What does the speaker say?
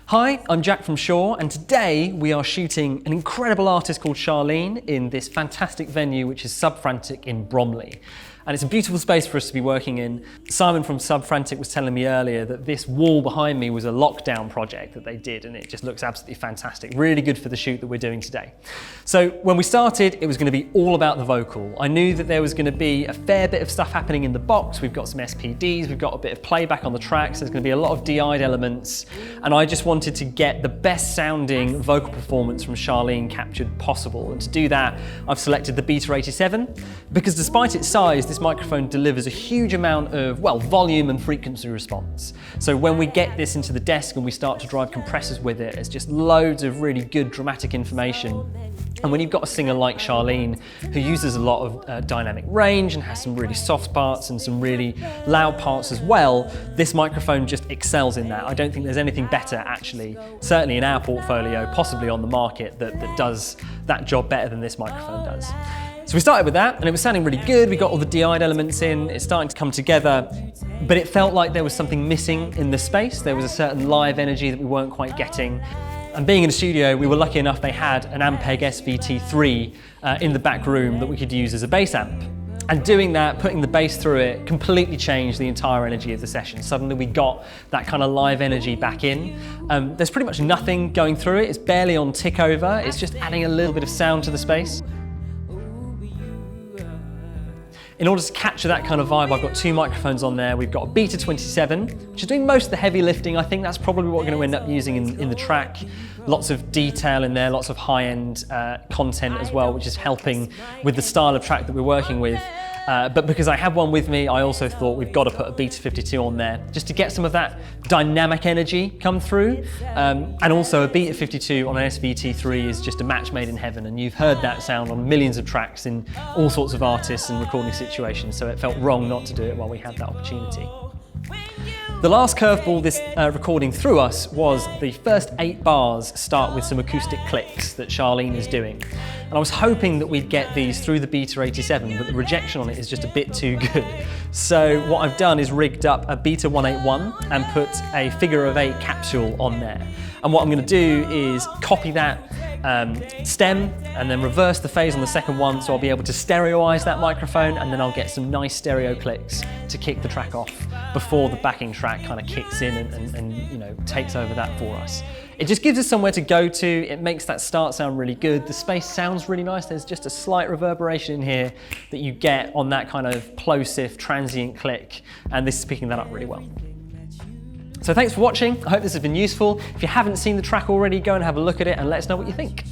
Hi, I'm Jack from Shure, and today we are shooting an incredible artist called Sharlene in this fantastic venue which is Subfrantic in Bromley. And it's a beautiful space for us to be working in. Simon from Subfrantic was telling me earlier that this wall behind me was a lockdown project that they did, and it just looks absolutely fantastic. Really good for the shoot that we're doing today. So when we started, it was going to be all about the vocal. I knew that there was going to be a fair bit of stuff happening in the box. We've got some SPDs, we've got a bit of playback on the tracks, there's going to be a lot of DI'd elements, and I just wanted to get the best sounding vocal performance from Sharlene captured possible. And to do that, I've selected the Beta 87, because despite its size, this microphone delivers a huge amount of, well, volume and frequency response. So when we get this into the desk and we start to drive compressors with it, it's just loads of really good dramatic information. And when you've got a singer like Sharlene, who uses a lot of dynamic range and has some really soft parts and some really loud parts as well, this microphone just excels in that. I don't think there's anything better, actually, certainly in our portfolio, possibly on the market, that does that job better than this microphone does. So we started with that, and it was sounding really good. We got all the DI'd elements in, it's starting to come together, but it felt like there was something missing in the space. There was a certain live energy that we weren't quite getting. And being in a studio, we were lucky enough they had an Ampeg SVT3 in the back room that we could use as a bass amp. And doing that, putting the bass through it, completely changed the entire energy of the session. Suddenly we got that kind of live energy back in. There's pretty much nothing going through it. It's barely on tick over. It's just adding a little bit of sound to the space. In order to capture that kind of vibe, I've got two microphones on there. We've got a Beta 27, which is doing most of the heavy lifting. I think that's probably what we're going to end up using in the track. Lots of detail in there, lots of high-end content as well, which is helping with the style of track that we're working with. But because I have one with me, I also thought we've got to put a Beta 52 on there just to get some of that dynamic energy come through. And also a Beta 52 on an SVT3 is just a match made in heaven, and you've heard that sound on millions of tracks in all sorts of artists and recording situations, so it felt wrong not to do it while we had that opportunity. The last curveball this recording threw us was the first 8 bars start with some acoustic clicks that Sharlene is doing. And I was hoping that we'd get these through the Beta 87, but the rejection on it is just a bit too good. So what I've done is rigged up a Beta 181 and put a figure of 8 capsule on there. And what I'm going to do is copy that stem and then reverse the phase on the second one, so I'll be able to stereoize that microphone, and then I'll get some nice stereo clicks to kick the track off before the backing track kind of kicks in and you know, takes over that for us. It just gives us somewhere to go to. It makes that start sound really good. The space sounds really nice. There's just a slight reverberation in here that you get on that kind of plosive, transient click, and this is picking that up really well. So thanks for watching. I hope this has been useful. If you haven't seen the track already, go and have a look at it and let us know what you think.